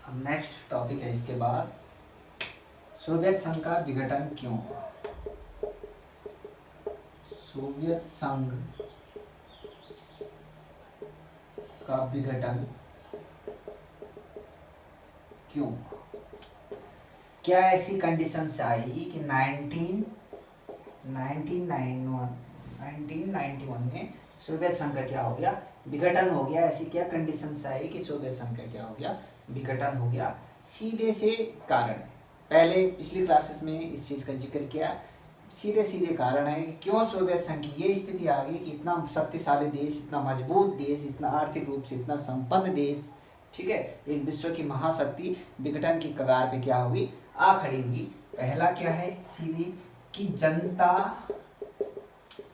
अब next topic है इसके बाद, सोवियत संघ का विघटन क्यों हुआ। सोवियत संघ का विघटन क्यों हुआ? क्या ऐसी कंडीशंस आई कि 1991 में सोवियत संघ का क्या हो गया, विघटन हो गया। ऐसी क्या कंडीशंस आई कि सोवियत संघ का क्या हो गया, विघटन हो गया। सीधे से कारण है, पहले पिछली क्लासेस में इस चीज़ का जिक्र किया। सीधे सीधे कारण है कि क्यों सोवियत संघ की ये स्थिति आ गई कि इतना शक्तिशाली देश, इतना मजबूत देश, इतना आर्थिक रूप से इतना संपन्न देश, ठीक है, एक विश्व की महाशक्ति विघटन की कगार पे क्या हुई, आ खड़ी हुई। पहला क्या है सीधी कि जनता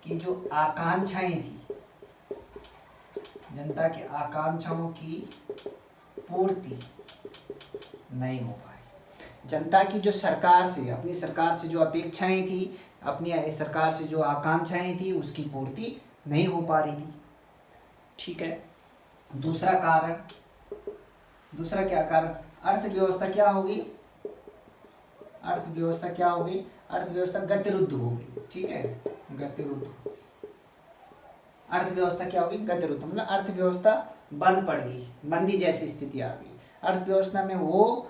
की जो आकांक्षाएं थी, जनता की आकांक्षाओं की पूर्ति नहीं हो पाई। जनता की जो सरकार से, अपनी सरकार से जो अपेक्षाएं थी, अपनी सरकार से जो आकांक्षाएं थी, उसकी पूर्ति नहीं हो पा रही थी। ठीक है। दूसरा कारण, दूसरा क्या कारण, अर्थव्यवस्था क्या होगी, अर्थव्यवस्था क्या हो गई, अर्थव्यवस्था गतिरुद्ध हो गई। ठीक है, गतिरुद्ध, अर्थव्यवस्था क्या होगी, गतिरुद्ध, मतलब अर्थव्यवस्था बंद पड़ गई, मंदी जैसी स्थिति आ गई। अर्थव्यवस्था में वो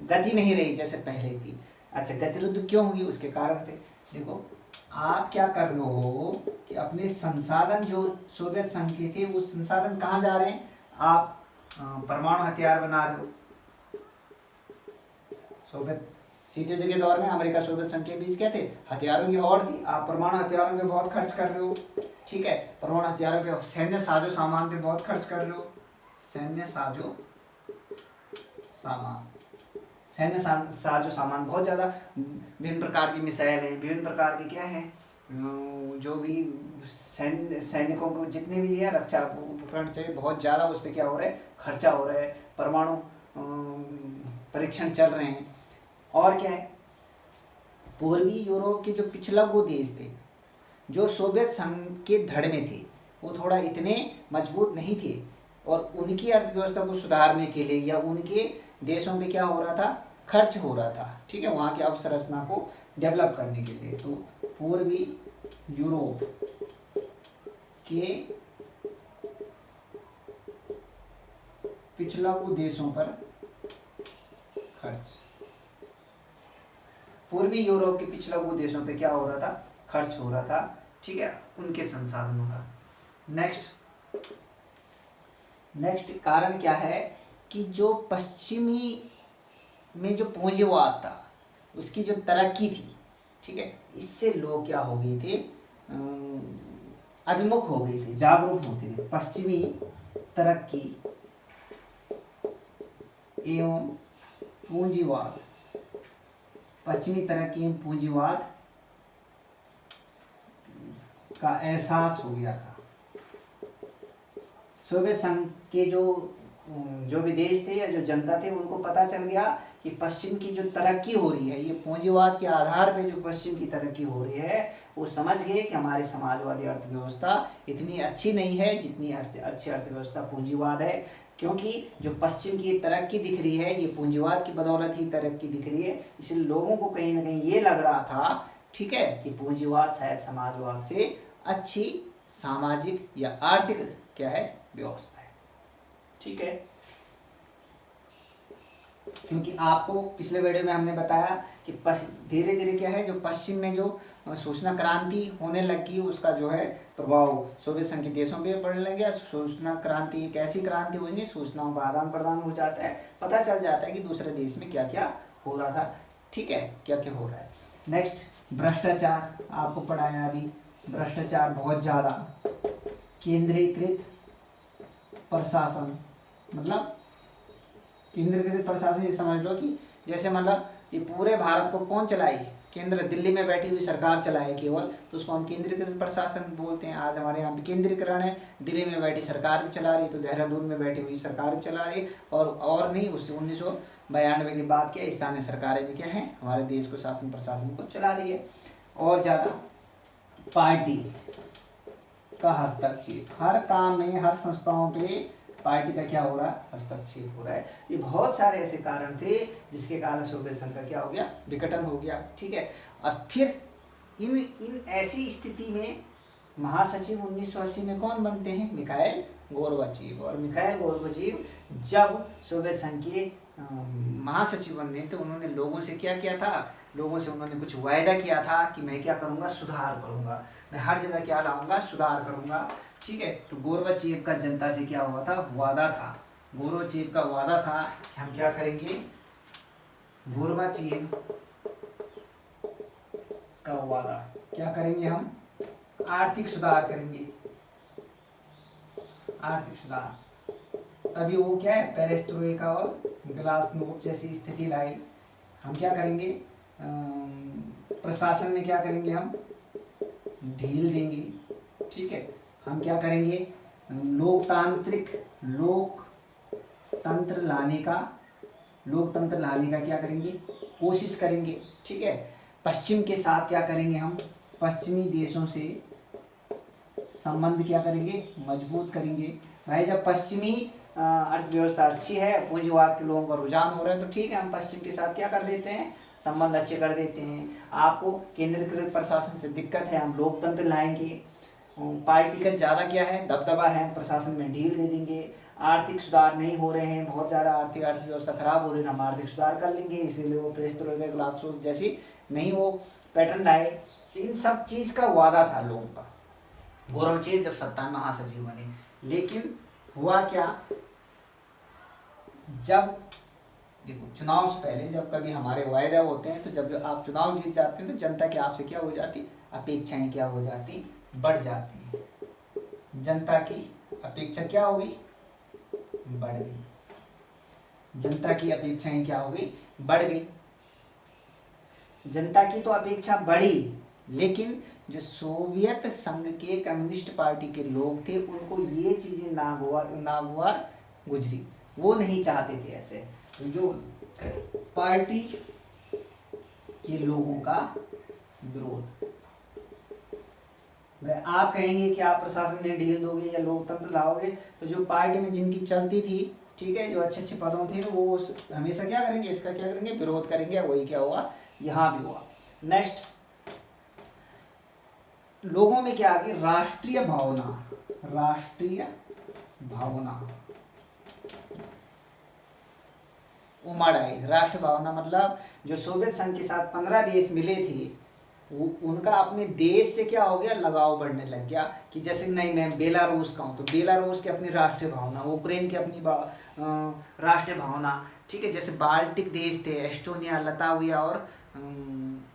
गति नहीं रही जैसे पहले थी। अच्छा, गतिरुद्ध क्यों होगी, उसके कारण थे। देखो आप क्या कर रहे हो कि अपने संसाधन जो सोवियत संघ के थे, वो संसाधन कहाँ जा रहे हैं, आप परमाणु हथियार बना रहे हो। सोवियत शीत युद्ध के दौर में अमेरिका सोवियत संघ के बीच क्या थे, हथियारों की होड़ थी। आप परमाणु हथियारों पे बहुत खर्च कर रहे हो। ठीक है, परमाणु हथियारों पे, सैन्य साजो सामान पे बहुत खर्च कर रहे हो। सैन्य साजो सामान, सैन्य साजो सामान बहुत ज़्यादा, विभिन्न प्रकार की मिसाइल हैं, विभिन्न प्रकार के क्या हैं, जो भी सैनिकों को जितने भी है रक्षा उपकरण चाहिए, बहुत ज़्यादा उस पर क्या हो रहा है, खर्चा हो रहा है। परमाणु परीक्षण चल रहे हैं। और क्या है, पूर्वी यूरोप के जो पिछलग्गू देश थे, जो सोवियत संघ के धड़ में थे, वो थोड़ा इतने मजबूत नहीं थे, और उनकी अर्थव्यवस्था को सुधारने के लिए या उनके देशों पे क्या हो रहा था, खर्च हो रहा था। ठीक है, वहाँ की अवसंरचना को डेवलप करने के लिए। तो पूर्वी यूरोप के पिछलग्गू देशों पर खर्च, पूर्वी यूरोप के पिछलग्गू देशों पे क्या हो रहा था, खर्च हो रहा था। ठीक है, उनके संसाधनों का। नेक्स्ट कारण क्या है कि जो पश्चिमी में जो पूंजीवाद था, उसकी जो तरक्की थी, ठीक है, इससे लोग क्या हो गए थे, अभिमुख हो गए थे, जागरूक होते थे। पश्चिमी तरक्की एवं पूंजीवाद, पश्चिमी तरक्की एवं पूंजीवाद का एहसास हो गया था। सोवियत संघ के जो भी देश थे या जो जनता थे, उनको पता चल गया कि पश्चिम की जो तरक्की हो रही है, ये पूंजीवाद के आधार पे जो पश्चिम की तरक्की हो रही है, वो समझ गए कि हमारी समाजवादी अर्थव्यवस्था इतनी अच्छी नहीं है जितनी अच्छी अर्थव्यवस्था पूंजीवाद है। क्योंकि जो पश्चिम की तरक्की दिख रही है, ये पूंजीवाद की बदौलत ही तरक्की दिख रही है। इसलिए लोगों को कहीं ना कहीं ये लग रहा था, ठीक है, कि पूंजीवाद शायद समाजवाद से अच्छी सामाजिक या आर्थिक क्या है, व्यवस्था है। ठीक है, क्योंकि आपको पिछले वीडियो में हमने बताया कि धीरे धीरे क्या है, जो पश्चिम में जो सूचना क्रांति होने लगी, उसका जो है प्रभाव सोवियत संघ के देशों पे पड़ने लग गया। सूचना क्रांति एक ऐसी क्रांति हुई, सूचनाओं का आदान प्रदान हो जाता है, पता चल जाता है कि दूसरे देश में क्या क्या हो रहा था। ठीक है, क्या क्या हो रहा है। नेक्स्ट, भ्रष्टाचार, आपको पढ़ाया अभी, भ्रष्टाचार बहुत ज़्यादा, केंद्रीकृत प्रशासन, मतलब केंद्रीकृत प्रशासन ये समझ लो कि जैसे मतलब ये पूरे भारत को कौन चलाए, केंद्र, दिल्ली में बैठी हुई सरकार चलाए केवल, तो उसको हम केंद्रीकृत प्रशासन बोलते हैं। आज हमारे यहाँ विकेंद्रीकरण है, दिल्ली में बैठी सरकार भी चला रही, तो देहरादून में बैठी हुई सरकार भी चला रही, और नहीं, उससे 1992 के बाद क्या स्थानीय सरकारें भी क्या हैं, हमारे देश को शासन प्रशासन को चला रही है। और ज़्यादा पार्टी का हस्तक्षेप, हर काम में, हर संस्थाओं पे पार्टी का क्या हो रहा है, हस्तक्षेप हो रहा है। ये बहुत सारे ऐसे कारण थे जिसके कारण सोवियत संघ का क्या हो गया, विघटन हो गया। ठीक है, और फिर इन ऐसी स्थिति में महासचिव 1980 में कौन बनते हैं, मिखाइल गोर्बाचेव। और मिखाइल गोर्बाचेव जब सोवियत संघ के महासचिव बने तो उन्होंने लोगों से क्या किया था, लोगों से उन्होंने कुछ वायदा किया था कि मैं क्या करूँगा, सुधार करूँगा, मैं हर जगह क्या लाऊंगा, सुधार करूँगा। ठीक है, तो गोर्बाचेव का जनता से क्या हुआ था, वादा था, गोर्बाचेव का वादा था कि हम क्या करेंगे, गोर्बाचेव का वादा क्या करेंगे, हम आर्थिक सुधार करेंगे, आर्थिक सुधार। तभी वो क्या है, पेरेस्ट्रोइका और ग्लासनोस्ट जैसी स्थिति लाई। हम क्या करेंगे, प्रशासन में क्या करेंगे, हम ढील देंगे। ठीक है, हम क्या करेंगे, लोकतंत्र लाने का क्या करेंगे, कोशिश करेंगे। ठीक है, पश्चिम के साथ क्या करेंगे, हम पश्चिमी देशों से संबंध क्या करेंगे, मजबूत करेंगे। भाई जब पश्चिमी अर्थव्यवस्था अच्छी है, पूंजीवाद के लोगों का रुझान हो रहा है, तो ठीक है, हम पश्चिम के साथ क्या कर देते हैं, संबंध अच्छे कर देते हैं। आपको केंद्रीकृत प्रशासन से दिक्कत है, हम लोकतंत्र लाएंगे। पार्टी का ज़्यादा क्या है, दबदबा है, प्रशासन में ढील दे देंगे। आर्थिक सुधार नहीं हो रहे हैं, बहुत ज़्यादा अर्थव्यवस्था खराब हो रही है, हम आर्थिक सुधार कर लेंगे। इसीलिए वो पेरेस्ट्रोइका ग्लासनोस्ट जैसी नहीं वो पैटर्न लाए। तो इन सब चीज़ का वादा था लोगों का। गोर्बाचेव जब सत्ता में महासचिव बने, लेकिन हुआ क्या, जब देखो चुनाव से पहले जब कभी हमारे वायदा होते हैं, तो जब आप चुनाव जीत जाते हैं तो जनता की आपसे क्या हो जाती, अपेक्षाएं क्या हो जाती, बढ़ जाती हैं। जनता की अपेक्षा क्या हो गई, बढ़ गई। जनता की अपेक्षाएं क्या हो गई, बढ़ गई। जनता की तो अपेक्षा बढ़ी, लेकिन जो सोवियत संघ के कम्युनिस्ट पार्टी के लोग थे उनको ये चीजें नागवार गुजरी, वो नहीं चाहते थे ऐसे। जो पार्टी के लोगों का विरोध, आप कहेंगे कि आप प्रशासन में ढील दोगे या लोकतंत्र लाओगे, तो जो पार्टी में जिनकी चलती थी, ठीक है, जो अच्छे अच्छे पदों थे, तो वो हमेशा क्या करेंगे, इसका क्या करेंगे, विरोध करेंगे। वही क्या हुआ, यहाँ भी हुआ। नेक्स्ट, लोगों में क्या आ गई, राष्ट्रीय भावना उमड़ आई। राष्ट्र भावना मतलब जो सोवियत संघ के साथ 15 देश मिले थे, उनका अपने देश से क्या हो गया, लगाव बढ़ने लग गया। कि जैसे नहीं, मैं बेलारूस का हूँ, तो बेलारूस की अपनी राष्ट्रीय भावना, यूक्रेन की अपनी राष्ट्रीय भावना। ठीक है, जैसे बाल्टिक देश थे, एस्टोनिया, लताविया और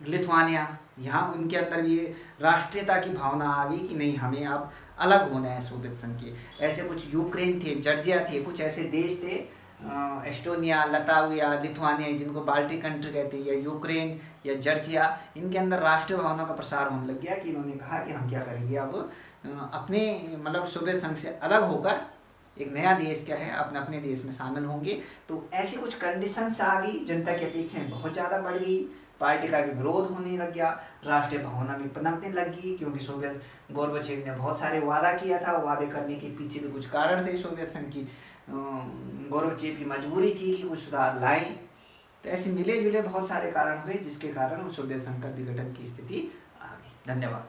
लिथुआनिया, यहाँ उनके अंदर भी राष्ट्रीयता की भावना आ गई कि नहीं, हमें अब अलग होना है सोवियत संघ के। ऐसे कुछ यूक्रेन थे, जॉर्जिया थे, कुछ ऐसे देश थे, एस्टोनिया, लताविया, लिथुआनिया, जिनको बाल्टिक कंट्री कहते हैं, या यूक्रेन या जॉर्जिया, इनके अंदर राष्ट्रीय भावना का प्रसार होने लग गया। कि इन्होंने कहा कि हम क्या करेंगे, अब अपने मतलब सोवियत संघ से अलग होकर एक नया देश क्या है, अपने देश में शामिल होंगे। तो ऐसी कुछ कंडीशंस आ गई, जनता की अपेक्षाएं बहुत ज़्यादा बढ़ गई, पार्टी का भी विरोध होने लग गया, राष्ट्रीय भावना भी पनपने लगी। क्योंकि सोवियत गोर्बाचेव ने बहुत सारे वादा किया था, वादे करने के पीछे भी कुछ कारण थे। सोवियत संघ की गोर्बाचेव की मजबूरी थी कि कुछ सुधार लाएं। तो ऐसे मिले जुले बहुत सारे कारण हुए, जिसके कारण सोवियत संघ का विघटन की स्थिति आ गई। धन्यवाद।